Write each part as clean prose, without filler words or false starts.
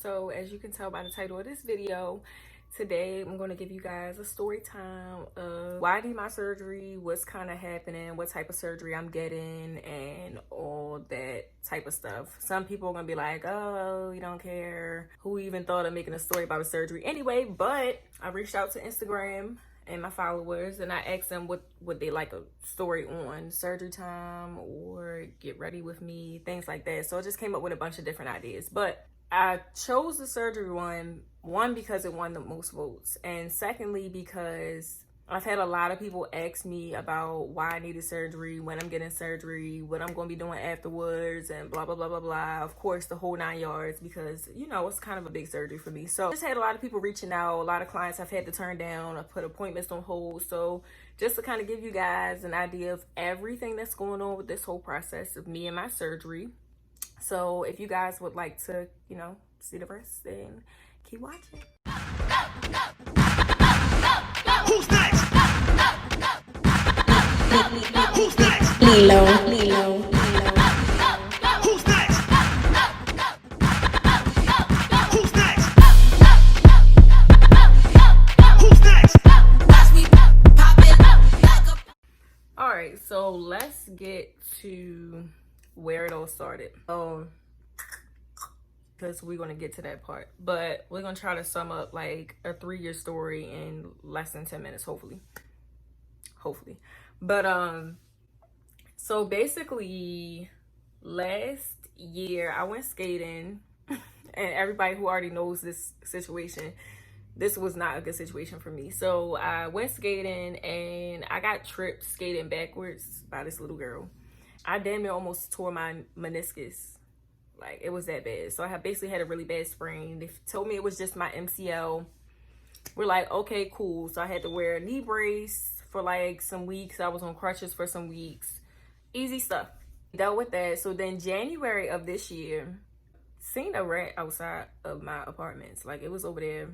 So as you can tell by the title of this video, today I'm going to give you guys a story time of why I need my surgery, what's kind of happening, what type of surgery I'm getting, and all that type of stuff. Some people are going to be like, oh, you don't care. Who even thought of making a story about a surgery anyway? But I reached out to Instagram and my followers and I asked them what would they like a story on, surgery time or get ready with me, things like that. So I just came up with a bunch of different ideas, but I chose the surgery one because it won the most votes, and secondly because I've had a lot of people ask me about why I needed surgery, when I'm getting surgery, what I'm going to be doing afterwards, and blah blah blah blah blah. Of course, the whole 9 yards, because you know it's kind of a big surgery for me. So I just had a lot of people reaching out, a lot of clients I've had to turn down. I put appointments on hold. So just to kind of give you guys an idea of everything that's going on with this whole process of me and my surgery. So if you guys would like to, see the rest, then keep watching. Who's next? Who's next? Lilo. Who's next? Who's next? Who's next? All right, so let's get to where it all started. Because we're going to get to that part, but we're going to try to sum up like a 3-year story in less than 10 minutes, hopefully. But so basically last year I went skating and everybody who already knows this situation, this was not a good situation for me. So I went skating and I got tripped skating backwards by this little girl. I damn near almost tore my meniscus. Like, it was that bad. So I basically had a really bad sprain. They told me it was just my MCL. We're like, okay, cool. So I had to wear a knee brace for like some weeks. I was on crutches for some weeks. Easy stuff. Dealt with that. So then January of this year, seen a rat outside of my apartments. Like, it was over there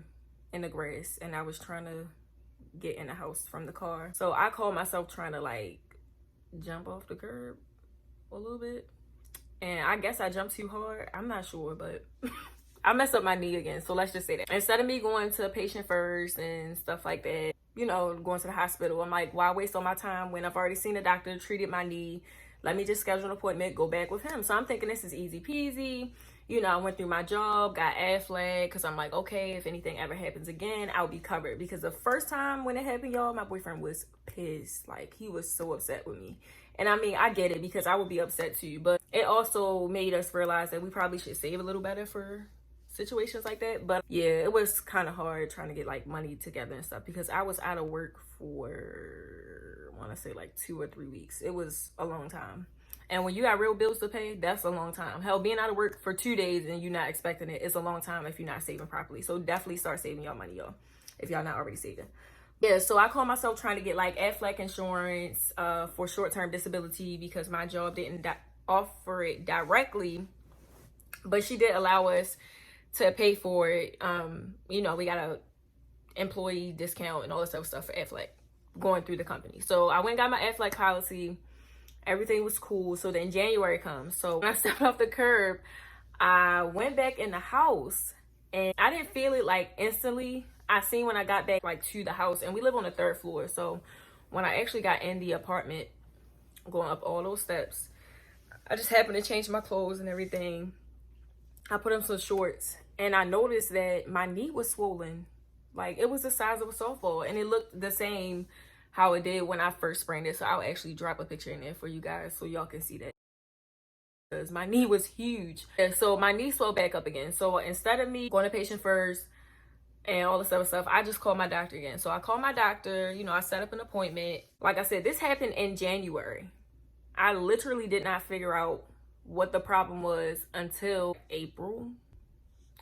in the grass and I was trying to get in the house from the car. So I called myself trying to like jump off the curb a little bit. And I guess I jumped too hard. I'm not sure, but I messed up my knee again. So let's just say that. Instead of me going to a patient first and stuff like that, going to the hospital, I'm like, why waste all my time when I've already seen a doctor, treated my knee? Let me just schedule an appointment, go back with him. So I'm thinking this is easy peasy. I went through my job, got AFLAG, because I'm like, okay, if anything ever happens again, I'll be covered. Because the first time when it happened, y'all, my boyfriend was pissed. Like, he was so upset with me. And I mean, I get it because I would be upset too. But it also made us realize that we probably should save a little better for situations like that. But yeah, it was kind of hard trying to get like money together and stuff because I was out of work for, I want to say like 2 or 3 weeks. It was a long time. And when you got real bills to pay, that's a long time. Hell, being out of work for 2 days and you're not expecting it is a long time if you're not saving properly. So definitely start saving y'all money, y'all, if y'all not already saving. Yeah, so I called myself trying to get like AFLAC insurance for short-term disability because my job didn't offer it directly, but she did allow us to pay for it. We got a employee discount and all this other stuff for AFLAC going through the company. So I went and got my AFLAC policy. Everything was cool. So then January comes. So when I stepped off the curb, I went back in the house and I didn't feel it like instantly. I seen when I got back like to the house, and we live on the 3rd floor. So when I actually got in the apartment, going up all those steps, I just happened to change my clothes and everything. I put on some shorts and I noticed that my knee was swollen. Like, it was the size of a softball and it looked the same how it did when I first sprained it. So I'll actually drop a picture in there for you guys so y'all can see that. Because my knee was huge. And so my knee swelled back up again. So instead of me going to patient first and all this other stuff, I just called my doctor again. So I called my doctor, I set up an appointment. Like I said, this happened in January. I literally did not figure out what the problem was until April.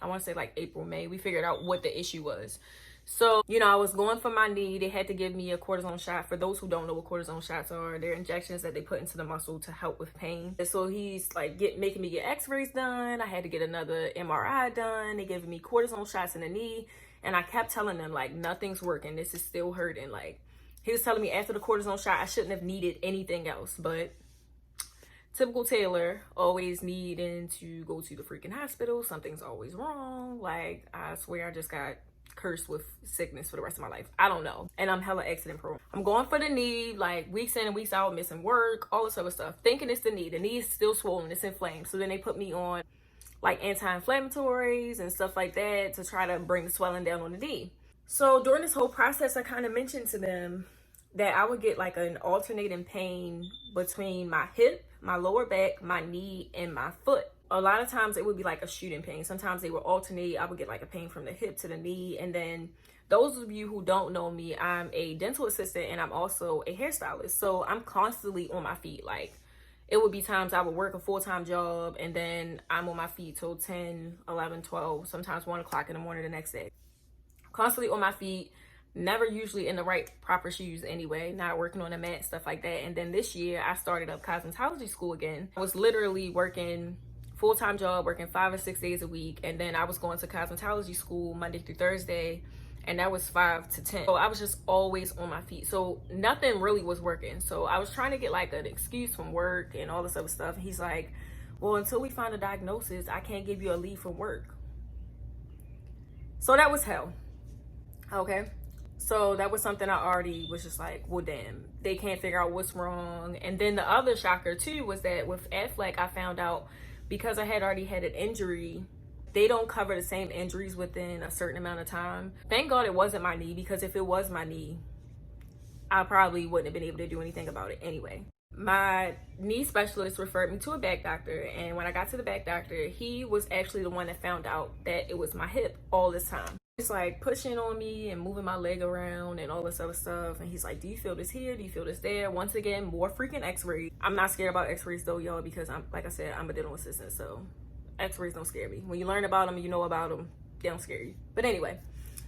I want to say like April, May. We figured out what the issue was. So, I was going for my knee. They had to give me a cortisone shot. For those who don't know what cortisone shots are, they're injections that they put into the muscle to help with pain. And so he's like making me get x-rays done. I had to get another MRI done. They gave me cortisone shots in the knee. And I kept telling them, like, nothing's working. This is still hurting. Like, he was telling me after the cortisone shot, I shouldn't have needed anything else. But typical Taylor, always needing to go to the freaking hospital. Something's always wrong. Like, I swear I just got cursed with sickness for the rest of my life. I don't know. And I'm hella accident prone. I'm going for the knee, like weeks in and weeks out, missing work, all this other stuff, thinking it's the knee. The knee is still swollen, it's inflamed. So then they put me on like anti-inflammatories and stuff like that to try to bring the swelling down on the knee. So during this whole process, I kind of mentioned to them that I would get like an alternating pain between my hip, my lower back, my knee, and my foot. A lot of times it would be like a shooting pain. Sometimes they would alternate. I would get like a pain from the hip to the knee. And then those of you who don't know me, I'm a dental assistant and I'm also a hairstylist. So I'm constantly on my feet. Like, it would be times I would work a full-time job and then I'm on my feet till 10, 11, 12, sometimes 1 o'clock in the morning the next day. Constantly on my feet, never usually in the right proper shoes anyway, not working on a mat, stuff like that. And then this year I started up cosmetology school again. I was literally working full-time job, working 5 or 6 days a week, and then I was going to cosmetology school Monday through Thursday, and that was 5 to 10. So I was just always on my feet, so nothing really was working. So I was trying to get like an excuse from work and all this other stuff. He's like, well, until we find a diagnosis, I can't give you a leave from work. So that was hell. Okay, so that was something I already was just like, well, damn, they can't figure out what's wrong. And then the other shocker too was that with Aflac, I found out because I had already had an injury, they don't cover the same injuries within a certain amount of time. Thank God it wasn't my knee, because if it was my knee, I probably wouldn't have been able to do anything about it anyway. My knee specialist referred me to a back doctor, and when I got to the back doctor, he was actually the one that found out that it was my hip all this time. It's like pushing on me and moving my leg around and all this other stuff. And he's like, do you feel this here? Do you feel this there? Once again, more freaking x-rays. I'm not scared about x-rays though, y'all, because like I said, I'm a dental assistant. So x-rays don't scare me. When you learn about them, you know about them, they don't scare you. But anyway,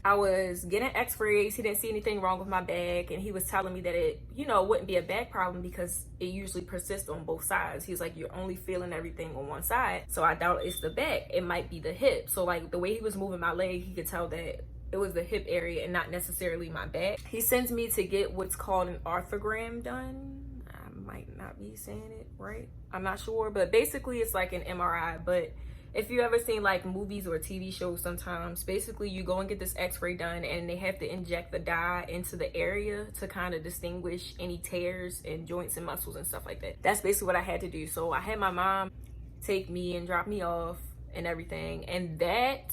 I was getting x-rays. He didn't see anything wrong with my back. And he was telling me that it, wouldn't be a back problem because it usually persists on both sides. He's like, you're only feeling everything on one side. So I doubt it's the back. It might be the hip. So like the way he was moving my leg, he could tell that it was the hip area and not necessarily my back. He sends me to get what's called an arthrogram done. I might not be saying it right. I'm not sure. But basically it's like an MRI. But if you ever seen like movies or TV shows, sometimes basically you go and get this x-ray done and they have to inject the dye into the area to kind of distinguish any tears in joints and muscles and stuff like that. That's basically what I had to do. So I had my mom take me and drop me off and everything. And that,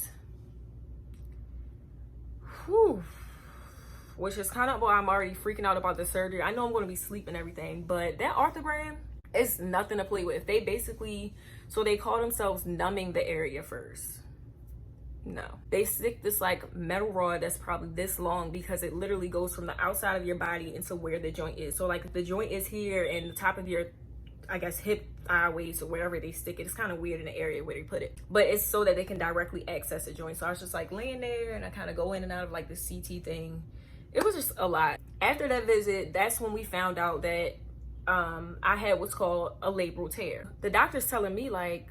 which is kind of why I'm already freaking out about the surgery. I know I'm going to be sleeping and everything, but that arthrogram is nothing to play with. They basically, so they call themselves numbing the area first. No, they stick this like metal rod that's probably this long, because it literally goes from the outside of your body into where the joint is. So like if the joint is here and the top of your, I guess, hip, thigh waist or wherever they stick it, it's kind of weird in the area where they put it, but it's so that they can directly access the joint. So I was just like laying there and I kind of go in and out of like the CT thing. It was just a lot. After that visit, that's when we found out that I had what's called a labral tear. The doctor's telling me like,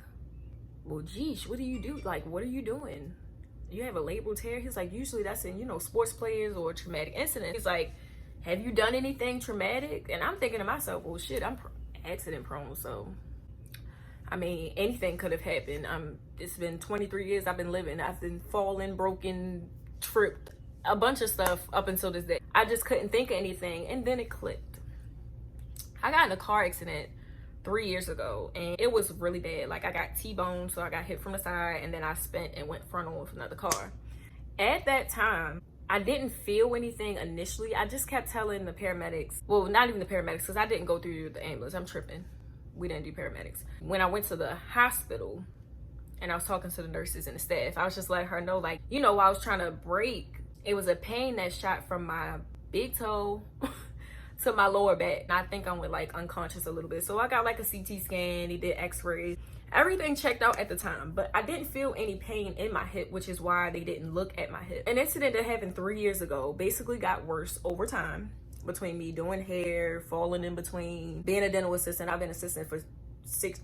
well, geez, what do you do? Like, what are you doing? You have a labral tear? He's like, usually that's in, sports players or traumatic incidents. He's like, have you done anything traumatic? And I'm thinking to myself, well, shit, I'm accident prone. So, I mean, anything could have happened. It's been 23 years I've been living. I've been falling, broken, tripped, a bunch of stuff up until this day. I just couldn't think of anything. And then it clicked. I got in a car accident 3 years ago and it was really bad. Like I got T-boned, so I got hit from the side and then I spent and went frontal with another car. At that time, I didn't feel anything initially. I just kept telling the paramedics, well, not even the paramedics, because I didn't go through the ambulance. I'm tripping. We didn't do paramedics. When I went to the hospital and I was talking to the nurses and the staff, I was just letting her know, like, while I was trying to brake, it was a pain that shot from my big toe to my lower back. And I think I went like unconscious a little bit. So I got like a CT scan, he did x-rays. Everything checked out at the time, but I didn't feel any pain in my hip, which is why they didn't look at my hip. An incident that happened 3 years ago basically got worse over time between me doing hair, falling in between, being a dental assistant. I've been assistant for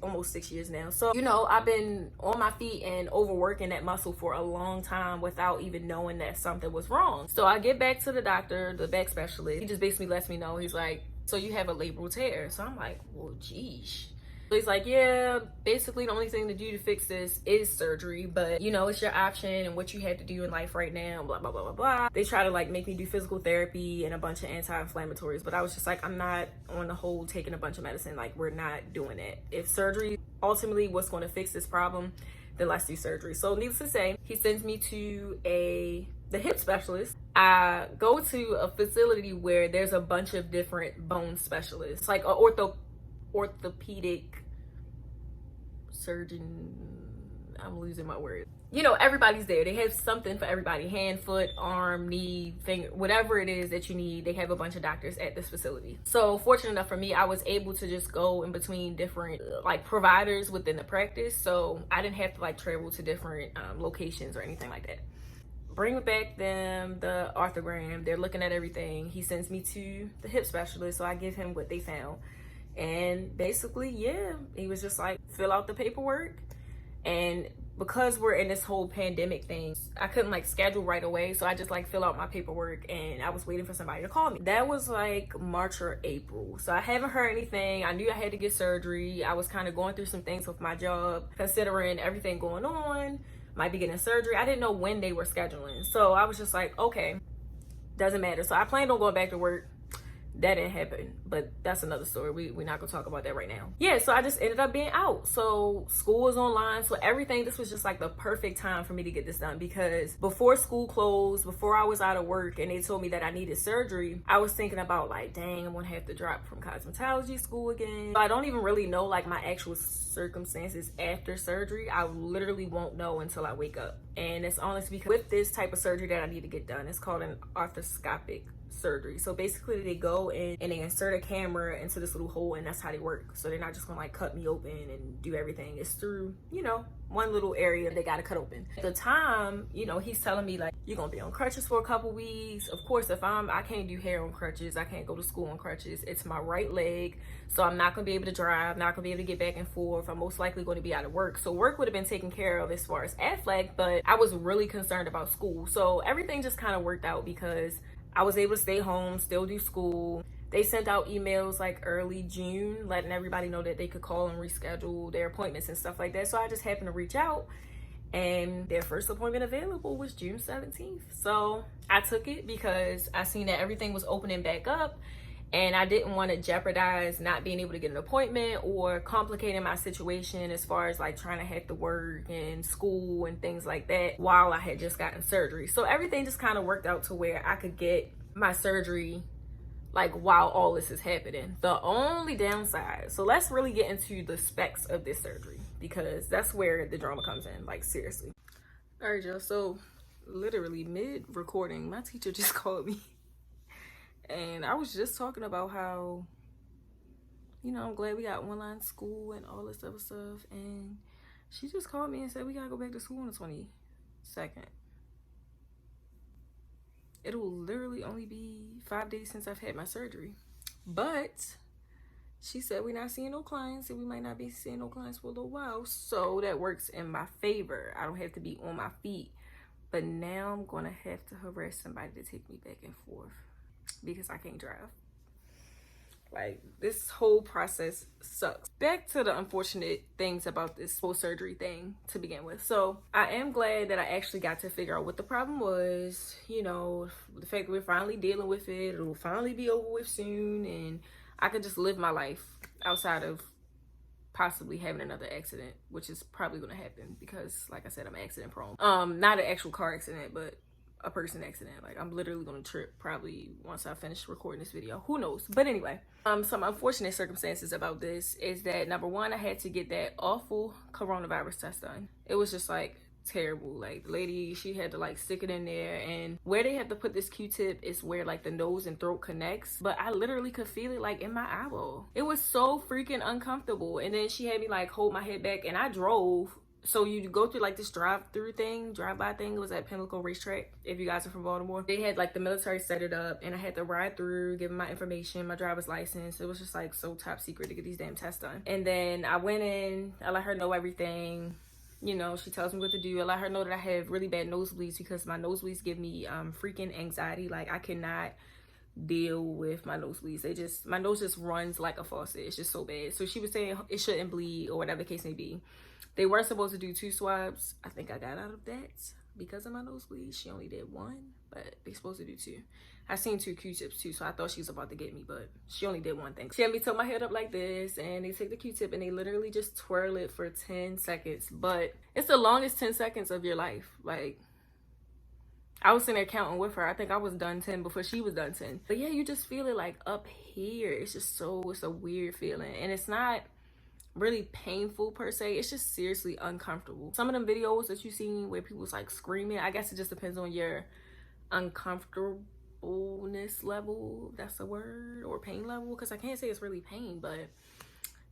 almost 6 years now. So, I've been on my feet and overworking that muscle for a long time without even knowing that something was wrong. So I get back to the doctor, the back specialist. He just basically lets me know, he's like, so you have a labral tear. So I'm like, well, geez. So he's like, yeah, basically the only thing to do to fix this is surgery, but you know, it's your option and what you have to do in life right now, blah, blah, blah, blah, blah. They try to like make me do physical therapy and a bunch of anti-inflammatories, but I was just like, I'm not on the whole taking a bunch of medicine. Like, we're not doing it. If surgery ultimately what's going to fix this problem, then let's do surgery. So needless to say, he sends me to the hip specialist. I go to a facility where there's a bunch of different bone specialists, like a orthopedic surgeon. I'm losing my word. You know, everybody's there. They have something for everybody: hand, foot, arm, knee, finger, whatever it is that you need. They have a bunch of doctors at this facility. So fortunate enough for me, I was able to just go in between different like providers within the practice. So I didn't have to like travel to different locations or anything like that. Bring back the arthrogram. They're looking at everything. He sends me to the hip specialist. So I give him what they found. And basically, yeah, he was just like, fill out the paperwork. And because we're in this whole pandemic thing, I couldn't like schedule right away. So I just like fill out my paperwork, and I was waiting for somebody to call me. That was like March or April. So I haven't heard anything. I knew I had to get surgery. I was kind of going through some things with my job, considering everything going on, might be getting surgery. I didn't know when they were scheduling. So I was just like, okay, doesn't matter. So I planned on going back to work. That didn't happen, but that's another story. We're not gonna talk about that right now. Yeah, so I just ended up being out. So school was online, so everything, this was just like the perfect time for me to get this done, because before school closed, before I was out of work and they told me that I needed surgery, I was thinking about like, dang, I'm gonna have to drop from cosmetology school again. So I don't even really know like my actual circumstances after surgery. I literally won't know until I wake up. And it's honestly because with this type of surgery that I need to get done, it's called an arthroscopic surgery. So basically they go in and they insert a camera into this little hole, and that's how they work. So they're not just gonna like cut me open and do everything. It's through, you know, one little area they gotta cut open. At the time, you know, he's telling me like, you're gonna be on crutches for a couple weeks. Of course, if I can't do hair on crutches, I can't go to school on crutches. It's my right leg, so I'm not gonna be able to drive, not gonna be able to get back and forth. I'm most likely going to be out of work. So work would have been taken care of as far as Aflac, but I was really concerned about school. So everything just kind of worked out because I was able to stay home, still do school. They sent out emails like early June, letting everybody know that they could call and reschedule their appointments and stuff like that. So I just happened to reach out, and their first appointment available was June 17th. So I took it because I seen that everything was opening back up, and I didn't want to jeopardize not being able to get an appointment or complicating my situation as far as like trying to have to work and school and things like that while I had just gotten surgery. So everything just kind of worked out to where I could get my surgery like while all this is happening. The only downside, so let's really get into the specs of this surgery, because that's where the drama comes in, like seriously. All right, y'all, so literally mid recording, my teacher just called me. And I was just talking about how, you know, I'm glad we got online school and all this other stuff. And she just called me and said, we gotta go back to school on the 22nd. It'll literally only be 5 days since I've had my surgery. But she said we're not seeing no clients, and we might not be seeing no clients for a little while. So that works in my favor. I don't have to be on my feet. But now I'm gonna have to harass somebody to take me back and forth, because I can't drive. Like, this whole process sucks. Back to the unfortunate things about this whole surgery thing to begin with. So I am glad that I actually got to figure out what the problem was. You know, the fact that we're finally dealing with it, it'll finally be over with soon, and I could just live my life outside of possibly having another accident, which is probably gonna happen because, like I said, I'm accident prone. Not an actual car accident, but a person accident. Like, I'm literally gonna trip probably once I finish recording this video. Who knows? But anyway, some unfortunate circumstances about this is that, number one, I had to get that awful coronavirus test done. It was just like terrible. Like, the lady, she had to like stick it in there, and where they have to put this Q-tip is where like the nose and throat connects, but I literally could feel it like in my eyeball. It was so freaking uncomfortable. And then she had me like hold my head back, and I drove. So you go through like this drive-by thing. It was at Pinnacle Racetrack, if you guys are from Baltimore. They had like the military set it up, and I had to ride through, give them my information, my driver's license. It was just like so top secret to get these damn tests done. And then I went in, I let her know everything. You know, she tells me what to do. I let her know that I have really bad nosebleeds because my nosebleeds give me freaking anxiety. Like, I cannot deal with my nosebleeds. My nose just runs like a faucet. It's just so bad. So she was saying it shouldn't bleed or whatever the case may be. They were supposed to do 2 swabs. I think I got out of that because of my nosebleed. She only did 1, but they're supposed to do 2. I seen 2 Q-tips too, so I thought she was about to get me, but she only did 1 thing. She had me tilt my head up like this, and they take the Q-tip and they literally just twirl it for 10 seconds. But it's the longest 10 seconds of your life. Like, I was sitting there counting with her. I think I was done 10 before she was done 10. But yeah, you just feel it like up here. It's a weird feeling. And it's not really painful per se. It's just seriously uncomfortable. Some of them videos that you seen where people's like screaming, I guess it just depends on your uncomfortableness level, if that's a word, or pain level, because I can't say it's really pain, but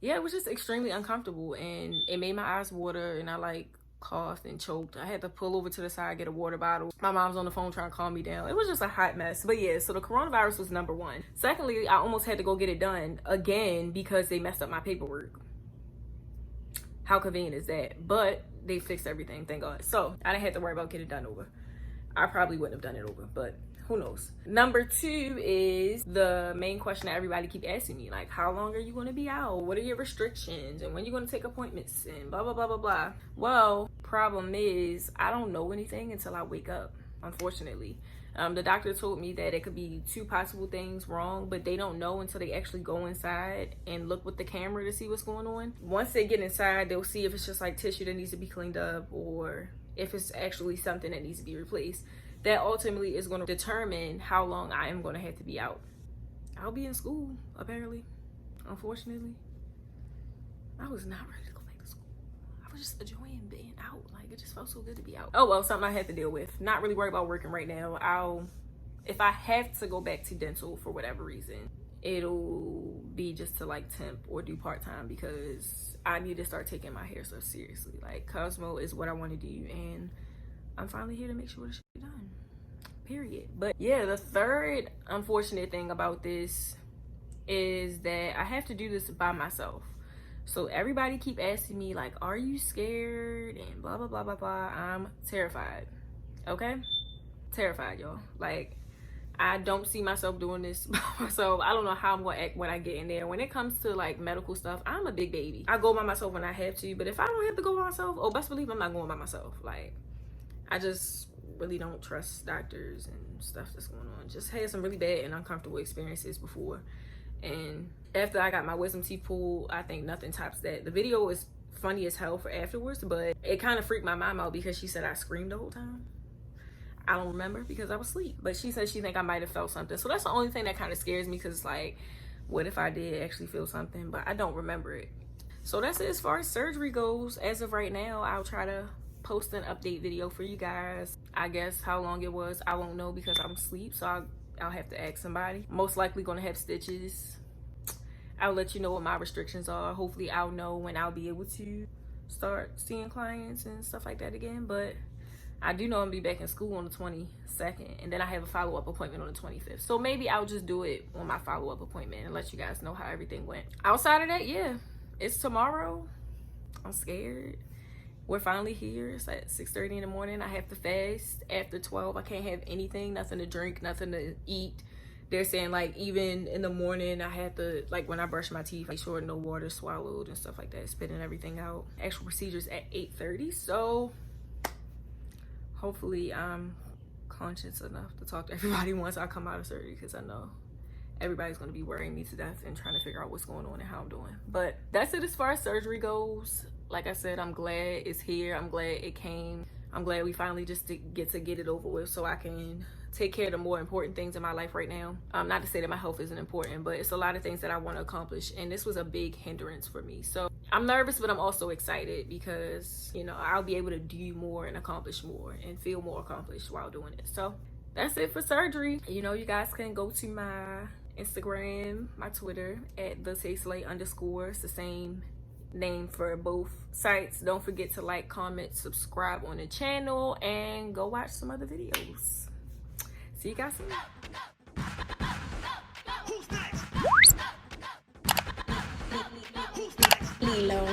yeah, it was just extremely uncomfortable and it made my eyes water and I like coughed and choked. I had to pull over to the side, get a water bottle. My mom's on the phone trying to calm me down. It was just a hot mess. But yeah, so the coronavirus was number 1. Secondly, I almost had to go get it done again because they messed up my paperwork. How convenient is that? But they fixed everything, thank God. So I didn't have to worry about getting it done over. I probably wouldn't have done it over, but who knows? Number 2 is the main question that everybody keep asking me, like, how long are you going to be out? What are your restrictions? And when you're going to take appointments and blah, blah, blah, blah, blah. Well, problem is I don't know anything until I wake up, unfortunately. The doctor told me that it could be 2 possible things wrong, but they don't know until they actually go inside and look with the camera to see what's going on. Once they get inside, they'll see if it's just like tissue that needs to be cleaned up or if it's actually something that needs to be replaced. That ultimately is going to determine how long I am going to have to be out. I'll be in school, apparently. Unfortunately, I was not ready to go back to school. I was just enjoying being out. Like, it just felt so good to be out. Oh well, something I had to deal with. Not really worried about working right now. If I have to go back to dental for whatever reason, it'll be just to like temp or do part-time because I need to start taking my hair stuff seriously. Like, Cosmo is what I want to do, and I'm finally here to make sure this shit done, period. But yeah, the third unfortunate thing about this is that I have to do this by myself. So everybody keep asking me like, are you scared and blah blah blah blah blah. I'm terrified. Okay, terrified, y'all. Like, I don't see myself doing this by myself. I don't know how I'm gonna act when I get in there. When it comes to like medical stuff, I'm a big baby. I go by myself when I have to, but if I don't have to go by myself, oh best believe I'm not going by myself. Like, I just really don't trust doctors and stuff that's going on. Just had some really bad and uncomfortable experiences before. And after I got my wisdom teeth pulled, I think nothing tops that. The video is funny as hell for afterwards, but it kind of freaked my mom out because she said I screamed the whole time. I don't remember because I was asleep. But she said she think I might have felt something. So that's the only thing that kind of scares me because, like, what if I did actually feel something? But I don't remember it. So that's it as far as surgery goes. As of right now, I'll try to post an update video for you guys. I guess how long it was, I won't know because I'm asleep, so I'll have to ask somebody. Most likely gonna have stitches. I'll let you know what my restrictions are. Hopefully I'll know when I'll be able to start seeing clients and stuff like that again. But I do know I'm gonna be back in school on the 22nd, and then I have a follow-up appointment on the 25th. So maybe I'll just do it on my follow-up appointment and let you guys know how everything went. Outside of that, yeah, it's tomorrow. I'm scared. We're finally here. It's at 6:30 in the morning. I have to fast after 12. I can't have anything, nothing to drink, nothing to eat. They're saying like even in the morning I have to, like when I brush my teeth, make sure no water swallowed and stuff like that, spitting everything out. Actual procedures at 8:30. So hopefully I'm conscious enough to talk to everybody once I come out of surgery, because I know everybody's going to be worrying me to death and trying to figure out what's going on and how I'm doing. But that's it as far as surgery goes. Like I said, I'm glad it's here. I'm glad it came. I'm glad we finally just get it over with so I can take care of the more important things in my life right now. Not to say that my health isn't important, but it's a lot of things that I want to accomplish, and this was a big hindrance for me. So I'm nervous, but I'm also excited because, you know, I'll be able to do more and accomplish more and feel more accomplished while doing it. So that's it for surgery. You know, you guys can go to my Instagram, my Twitter at @TheTasteLay_. It's the same name for both sites. Don't forget to like, comment, subscribe on the channel, and go watch some other videos. See you guys soon. Who's next? Who's next? Lilo.